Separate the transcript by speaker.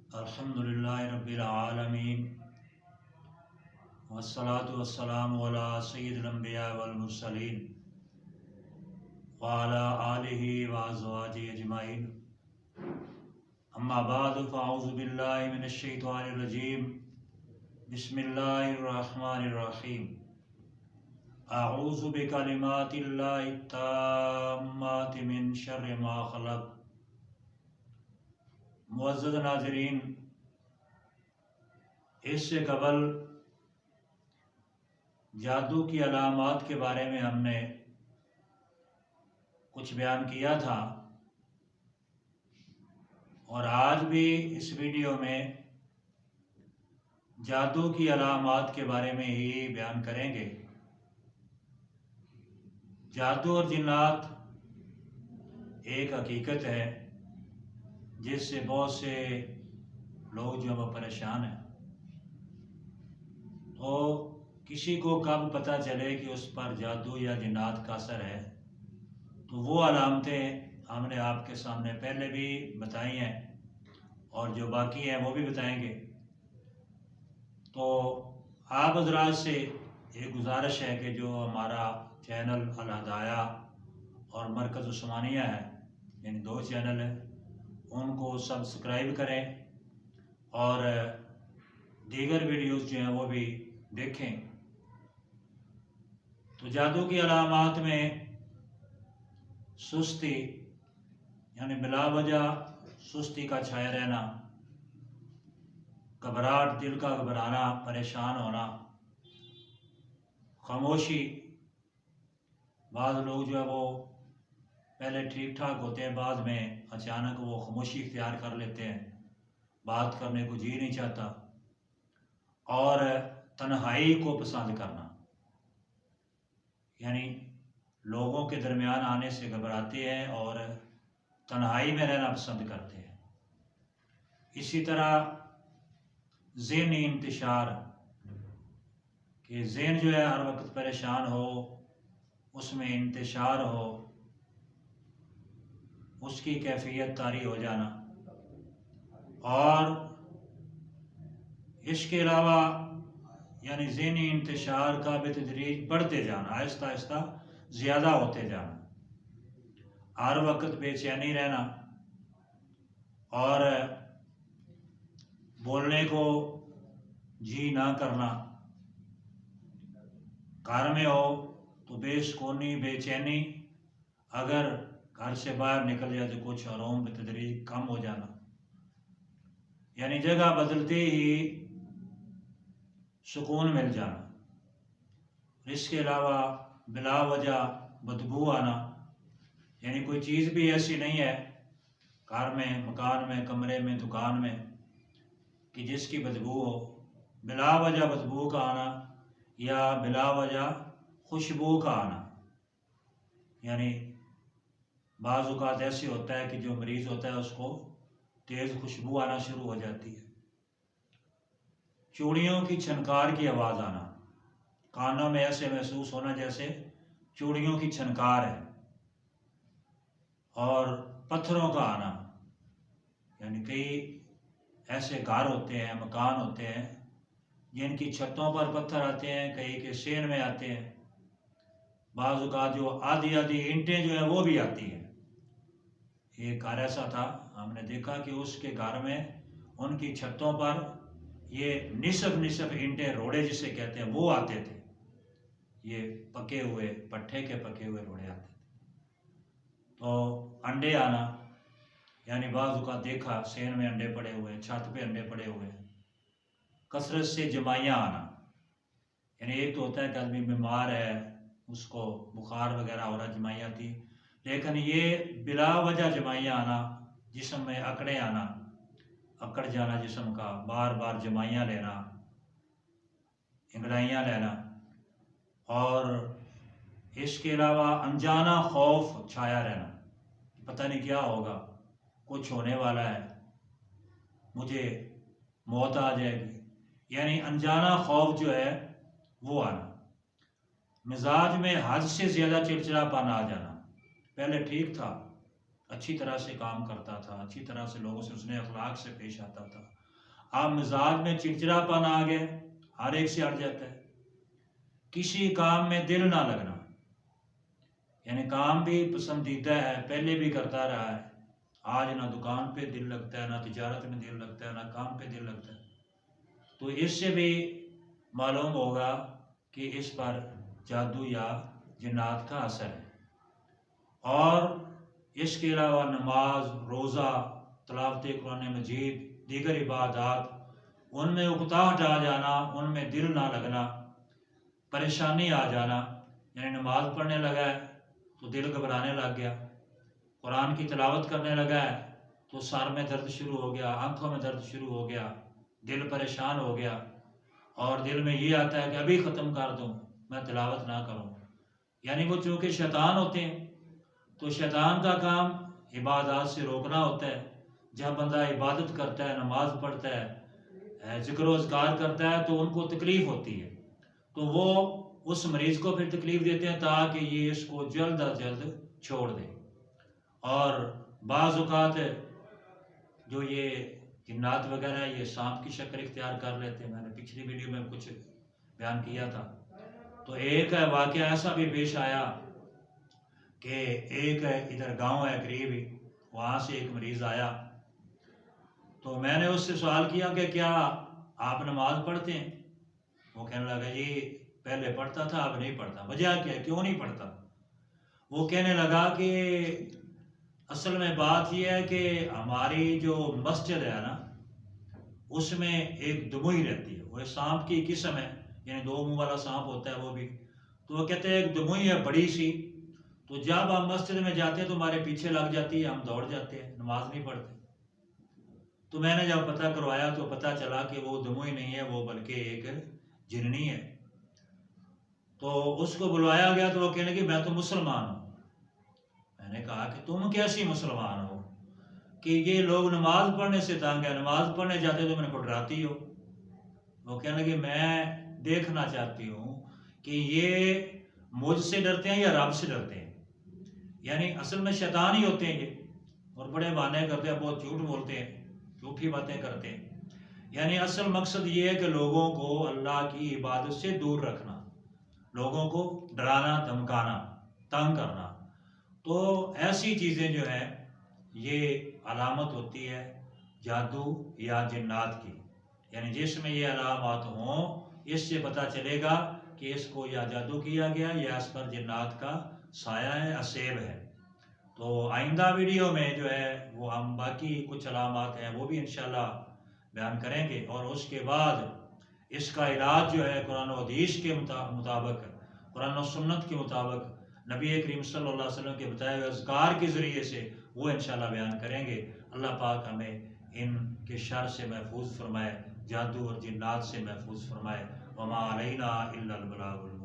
Speaker 1: अल्हम्दुलिल्लाहि रब्बिल आलमीन वस्सलातु वस्सलामु अला सय्यिदिल अंबिया वल मुरसलीन व अला आलिहि व अज़वाजिहि अजमाइन। अम्मा बादु फ़अऊज़ु बिल्लाहि मिनश शैतानिर रजीम। बिस्मिल्लाहिर रहमानिर रहीम। अऊज़ु बिकलिमातिल्लाहि ताम्माति मिन शर्रि मा खलक़। मुअज़्ज़ज़ नाज़रीन, इससे कबल जादू की अलामात के बारे में हमने कुछ बयान किया था और आज भी इस वीडियो में जादू की अलामात के बारे में ही बयान करेंगे। जादू और जिन्नात एक हकीकत है जिससे बहुत से लोग जो वो परेशान हैं। तो किसी को कब पता चले कि उस पर जादू या जिन्नात का असर है, तो वो अलामतें हमने आपके सामने पहले भी बताई हैं और जो बाकी हैं वो भी बताएंगे। तो आप हज़रात से एक गुजारिश है कि जो हमारा चैनल अल हदाया और मरकज़ उस्मानिया है, यानी दो चैनल हैं, उनको सब्सक्राइब करें और दीगर वीडियोस जो हैं वो भी देखें। तो जादू की अलामात में सुस्ती, यानी बिला वजह सुस्ती का छाया रहना, घबराहट, दिल का घबराना, परेशान होना, खामोशी। बाद लोग जो है वो पहले ठीक ठाक होते हैं, बाद में अचानक वो खामोशी इख्तियार कर लेते हैं, बात करने को जी नहीं चाहता। और तन्हाई को पसंद करना, यानी लोगों के दरमियान आने से घबराते हैं और तन्हाई में रहना पसंद करते हैं। इसी तरह ज़हनी इंतशार, कि ज़हन जो है हर वक्त परेशान हो, उसमें इंतशार हो, उसकी कैफियत तारी हो जाना। और इसके अलावा यानी ज़हनी इंतशार का बेतदरीज बढ़ते जाना, आहिस्ता आहिस्ता ज़्यादा होते जाना, हर वक्त बेचैनी रहना और बोलने को जी ना करना। घर में हो तो बेसुकूनी, बेचैनी, अगर घर से बाहर निकल जाए तो कुछ आराम बेतदरीज कम हो जाना, यानी जगह बदलते ही सुकून मिल जाना। इसके अलावा बिला वजह बदबू आना, यानी कोई चीज़ भी ऐसी नहीं है घर में, मकान में, कमरे में, दुकान में कि जिसकी बदबू हो। बिला वजह बदबू का आना या बिला वजह खुशबू का आना, यानी बाज़ औक़ात ऐसे होता है कि जो मरीज़ होता है उसको तेज़ खुशबू आना शुरू हो जाती है। चूड़ियों की छनकार की आवाज़ आना, कानों में ऐसे महसूस होना जैसे चूड़ियों की छनकार है। और पत्थरों का आना, यानी कई ऐसे घर होते हैं, मकान होते हैं जिनकी छतों पर पत्थर आते हैं, कई के शेन में आते हैं, बाज़ औक़ात जो आधी आधी ईंटें जो है वो भी आती हैं। एक घर ऐसा था, हमने देखा कि उसके घर में उनकी छतों पर ये निसफ ईंटें, रोड़े जिसे कहते हैं, वो आते थे। ये पके हुए पट्टे के पके हुए रोड़े आते थे। तो अंडे आना, यानी बाज़ औक़ात देखा शेन में अंडे पड़े हुए हैं, छत पे अंडे पड़े हुए हैं। कसरत से जमाइयाँ आना, यानी एक तो होता है कि आदमी बीमार है, उसको बुखार वगैरह हो रहा, जमाइयाँ थी, लेकिन ये बिला वजह जमाइयाँ आना, जिस्म में अकड़े आना, अकड़ जाना जिस्म का, बार बार जमाइयाँ लेना, इंगड़ाइयाँ लेना। और इसके अलावा अनजाना खौफ छाया रहना, पता नहीं क्या होगा, कुछ होने वाला है, मुझे मौत आ जाएगी, यानी अनजाना खौफ जो है वो आना। मिजाज में हद से ज़्यादा चिड़चिड़ापन आ जाना, पहले ठीक था, अच्छी तरह से काम करता था, अच्छी तरह से लोगों से उसने अखलाक से पेश आता था, आप मिजाज में चिड़चिड़ापन आ गया, हर एक से हट जाता है। किसी काम में दिल ना लगना, यानी काम भी पसंदीदा है, पहले भी करता रहा है, आज ना दुकान पे दिल लगता है, ना तिजारत में दिल लगता है, ना काम पे दिल लगता है, तो इससे भी मालूम होगा कि इस पर जादू या जिन्नात का असर है। और इसके अलावा नमाज, रोज़ा, तिलावत कुरान मजीद, दीगर इबादत, उनमें उकताहट आ जाना, उनमें दिल ना लगना, परेशानी आ जाना, यानी नमाज पढ़ने लगा है तो दिल घबराने लग गया, कुरान की तिलावत करने लगा है तो सर में दर्द शुरू हो गया, आंखों में दर्द शुरू हो गया, दिल परेशान हो गया, और दिल में ये आता है कि अभी ख़त्म कर दूँ, मैं तिलावत ना करूँ। यानी वो चूँकि शैतान होते हैं, तो शैतान का काम इबादत से रोकना होता है। जब बंदा इबादत करता है, नमाज पढ़ता है, ज़िक्र अज़कार करता है, तो उनको तकलीफ़ होती है, तो वो उस मरीज़ को फिर तकलीफ़ देते हैं ताकि ये इसको जल्द अज जल्द छोड़ दे। और बाज़ औक़ात जो ये जिन्नात वगैरह ये सांप की शक्ल इख्तियार कर लेते हैं, मैंने पिछली वीडियो में कुछ बयान किया था। तो एक वाक़या ऐसा भी पेश आया कि एक इधर गांव है करीब ही, वहाँ से एक मरीज़ आया, तो मैंने उससे सवाल किया कि क्या आप नमाज पढ़ते हैं? वो कहने लगा जी पहले पढ़ता था, अब नहीं पढ़ता। वजह क्या है, क्यों नहीं पढ़ता? वो कहने लगा कि असल में बात यह है कि हमारी जो मस्जिद है ना, उसमें एक दमुई रहती है, वो सांप की किस्म है, यानी दो मुंह वाला सांप होता है वो भी। तो वो कहते हैं एक दमुई है बड़ी सी, तो जब हम मस्जिद में जाते हैं तो हमारे पीछे लग जाती है, हम दौड़ जाते हैं, नमाज नहीं पढ़ते। तो मैंने जब पता करवाया तो पता चला कि वो दमुई नहीं है, वो बल्कि एक जिन्नी है। तो उसको बुलवाया गया तो वो कहने लगी मैं तो मुसलमान हूँ। मैंने कहा कि तुम कैसी मुसलमान हो कि ये लोग नमाज पढ़ने से तंग है, नमाज पढ़ने जाते तो मैंने को डराती हो। वो कहने लगे मैं देखना चाहती हूँ कि ये मुझसे डरते हैं या रब से डरते हैं। यानी असल में शैतान ही होते हैं ये, और बड़े बहाने करते हैं, बहुत झूठ बोलते हैं, झूठी बातें करते हैं। यानी असल मकसद ये है कि लोगों को अल्लाह की इबादत से दूर रखना, लोगों को डराना, धमकाना, तंग करना। तो ऐसी चीज़ें जो है ये अलामत होती है जादू या जिन्नात की, यानी जिसमें ये अलामत हों इससे पता चलेगा कि इसको या जादू किया गया या इस पर जिन्नात का साया है, असेब है। तो आइंदा वीडियो में जो है वो हम बाकी कुछ अलामत हैं वो भी इंशाल्लाह बयान करेंगे, और उसके बाद इसका इलाज जो है कुरान और हदीस के मुताबिक, कुरान और सुन्नत के मुताबिक, नबी करीम सल्लल्लाहु अलैहि वसल्लम के बताए हुए अज़कार के ज़रिए से वो इंशाल्लाह बयान करेंगे। अल्लाह पाक हमें इनके शर से महफूज फरमाए, जादू और जिन्नात से महफूज फरमाए। वमा अलैना इल्लल बलागुल